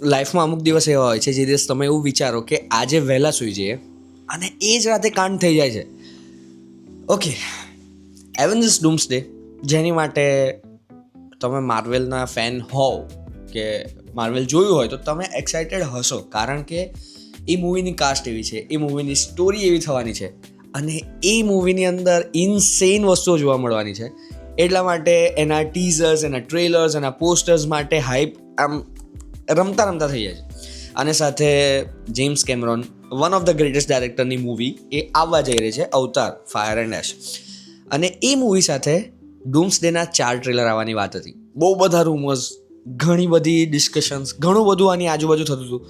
લાઈફમાં અમુક દિવસ એવા હોય છે જે દિવસ તમે એવું વિચારો કે આજે વહેલા સૂઈ જઈએ અને એ જ રાતે કાંડ થઈ જાય છે. ઓકે, એવેન્જર્સ ડૂમ્સડે, જેની માટે તમે માર્વેલના ફેન હોવ કે માર્વેલ જોયું હોય તો તમે એક્સાઇટેડ હશો, કારણ કે એ મૂવીની કાસ્ટ એવી છે, એ મૂવીની સ્ટોરી એવી થવાની છે અને એ મૂવીની અંદર ઇનસેન વસ્તુઓ જોવા મળવાની છે. એટલા માટે એના ટીઝર્સ, એના ટ્રેલર્સ, એના પોસ્ટર્સ માટે હાઈપ આમ રમતા થઈ જાય છે. અને સાથે James Cameron, one of the greatest ડાયરેક્ટરની મૂવી એ આવવા જઈ રહી છે, અવતાર ફાયર એન્ડ એશ. અને એ મૂવી સાથે ડૂમ્સડેના 4 ટ્રેલર આવવાની વાત હતી. બહુ બધા રૂમર્સ, ઘણી બધી ડિસ્કશન્સ, ઘણું બધું આની આજુબાજુ થતું હતું.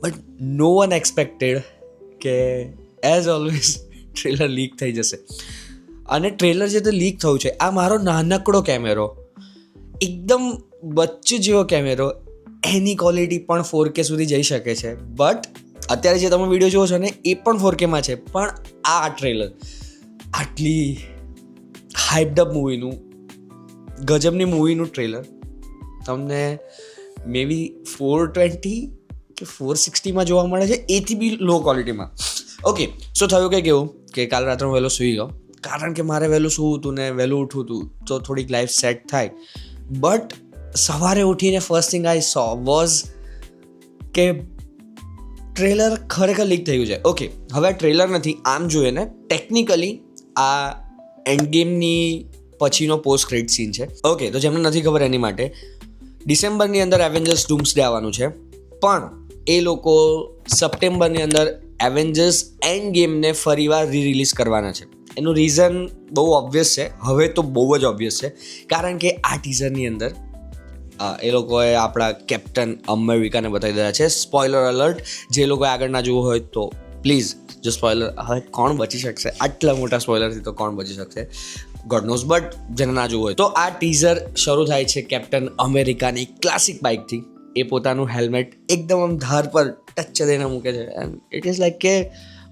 બટ નો વન એક્સપેક્ટેડ કે એઝ ઓલવેઝ ટ્રેલર લીક થઈ જશે. અને ટ્રેલર જે લીક થયું છે, આ મારો નાનકડો કેમેરો, એકદમ બચ્ચું જેવો કેમેરો, એની ક્વોલિટી પણ 4K સુધી જઈ શકે છે. બટ અત્યારે જે તમે વિડીયો જોવો છો ને એ પણ 4Kમાં છે. પણ આ ટ્રેલર આટલી હાઇપ્ડ અપ મૂવીનું, ગજબની મૂવીનું ટ્રેલર તમને મે બી 420 કે 460માં જોવા મળે છે, એથી બી લો ક્વોલિટીમાં. ઓકે, સો થયું કે કેવું કે કાલ રાત્રે હું વહેલો સૂઈ ગયો, કારણ કે મારે વહેલું સૂવું હતું ને વહેલું ઉઠવું હતું તો થોડીક લાઈફ સેટ થાય. બટ સવારે ઉઠીને first thing I so was કે ટ્રેલર ખરેખર લીક થયું છે. ઓકે, હવે ટ્રેલર નથી, આમ જોઈએ ને ટેકનિકલી આ એન્ડ ગેમની પછીનો પોસ્ટ ક્રેડિટ સીન છે. ઓકે, તો જેમને નથી ખબર એની માટે, ડિસેમ્બરની અંદર એવેન્જર્સ ડૂમ્સડે આવવાનું છે, પણ એ લોકો સપ્ટેમ્બરની અંદર એવેન્જર્સ એન્ડ ગેમને ફરીવાર રિલીઝ કરવાના છે. એનું રીઝન બહુ ઓબ્વિયસ છે, હવે તો બહુ જ ઓબ્વિયસ છે, કારણ કે આ ટીઝરની અંદર એ લોકોએ આપણા કેપ્ટન અમેરિકાને બતાવી દીધા છે. સ્પોઇલર અલર્ટ, જે લોકોએ આગળ ના જોવું હોય તો પ્લીઝ, જો સ્પોઇલર, હવે કોણ બચી શકશે આટલા મોટા સ્પોઇલરથી? તો કોણ બચી શકશે, ગોડ નોઝ. બટ જેને ના જોવું હોય તો આ ટીઝર શરૂ થાય છે કેપ્ટન અમેરિકાની ક્લાસિક બાઇકથી. એ પોતાનું હેલ્મેટ એકદમ આમ ધાર પર ટચ દઈને મૂકે છે એન્ડ ઇટ ઇઝ લાઈક કે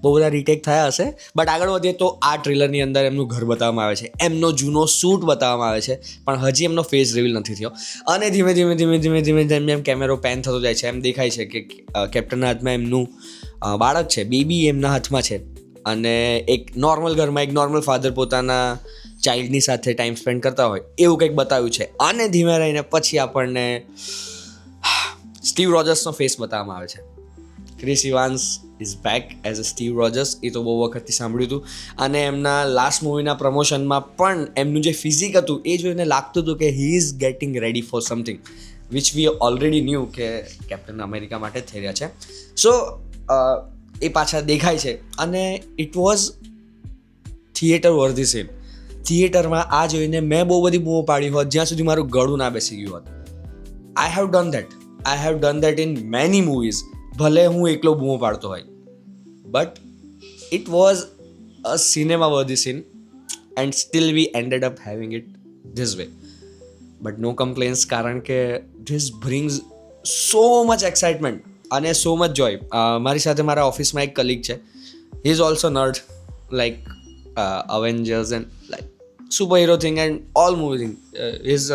બહુ બધા રીટેક થયા હશે. બટ આગળ વધીએ તો આ ટ્રેલરની અંદર એમનું ઘર બતાવવામાં આવે છે, એમનો જૂનો સૂટ બતાવવામાં આવે છે, પણ હજી એમનો ફેસ રિવીલ નથી થયો. અને ધીમે ધીમે જેમ કેમેરો પેન થતો જાય છે એમ દેખાય છે કે કેપ્ટનના હાથમાં એમનું બાળક છે, બેબી એમના હાથમાં છે. અને એક નોર્મલ ઘરમાં એક નોર્મલ ફાધર પોતાના ચાઇલ્ડની સાથે ટાઈમ સ્પેન્ડ કરતા હોય એવું કંઈક બતાવ્યું છે. અને ધીમે રહીને પછી આપણને સ્ટીવ રોજર્સનો ફેસ બતાવવામાં આવે છે. Chris Evans is back as a Steve Rogers. એ તો બહુ વખતથી સાંભળ્યું હતું. અને એમના લાસ્ટ મૂવીના પ્રમોશનમાં પણ એમનું જે ફિઝિક હતું એ જોઈને લાગતું હતું કે he is getting ready for something which we already new કે કેપ્ટન અમેરિકા માટે થઈ રહ્યા છે. સો એ પાછા દેખાય છે અને ઇટ વોઝ થિયેટર વર્ધી સીન. થિયેટરમાં આ જોઈને મેં બહુ બધી બૂમો પાડી હોત જ્યાં સુધી મારું ગળું ના બેસી ગયું હોત. I have done that in many movies. ભલે હું એકલો બૂમો પાડતો હોય, but it was a cinema worthy scene and still we ended up having it this way. But no complaints, કારણ કે this brings so much excitement અને so much જોય. મારી સાથે મારા ઓફિસમાં એક કલીગ છે, he is also nerd like Avengers and like super hero thing and all movie thing. Is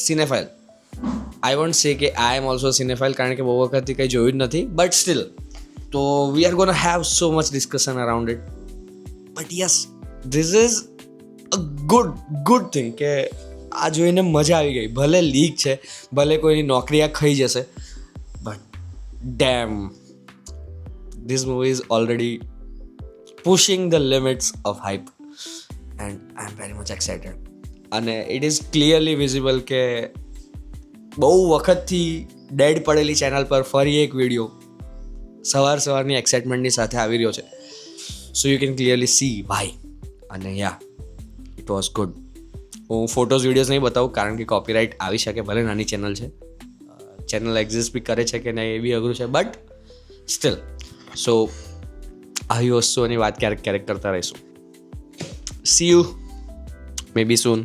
cinephile. I want say કે આઈ એમ ઓલ્સો સિનેફાઇલ, કારણ કે બહુ વખતથી કંઈ જોયું જ નથી. બટ સ્ટીલ, તો we are ગોના have so much discussion around it. But yes, this is a good thing કે આ જોઈને મજા આવી ગઈ. ભલે લીક છે, ભલે કોઈની નોકરી આ ખાઈ જશે, but dam, this movie is already pushing the limits of hype and I am very much excited. અને ઇટ ઇઝ ક્લિયરલી વિઝિબલ કે બહુ વખતથી ડેડ પડેલી ચેનલ પર ફરી એક વિડીયો સવારની એક્સાઇટમેન્ટની સાથે આવી રહ્યો છે. So you can clearly see why. અને યા, ઇટ વોઝ ગુડ. હું ફોટોઝ વિડીયોઝ નહીં બતાવું કારણ કે કોપીરાઇટ આવી શકે. ભલે નાની ચેનલ છે, ચેનલ એક્ઝિસ્ટ બી કરે છે કે નહીં એ બી અઘરું છે, બટ સ્ટીલ. સો આવી વસ્તુઓની વાત ક્યારેક કરતા રહીશું. See you maybe soon.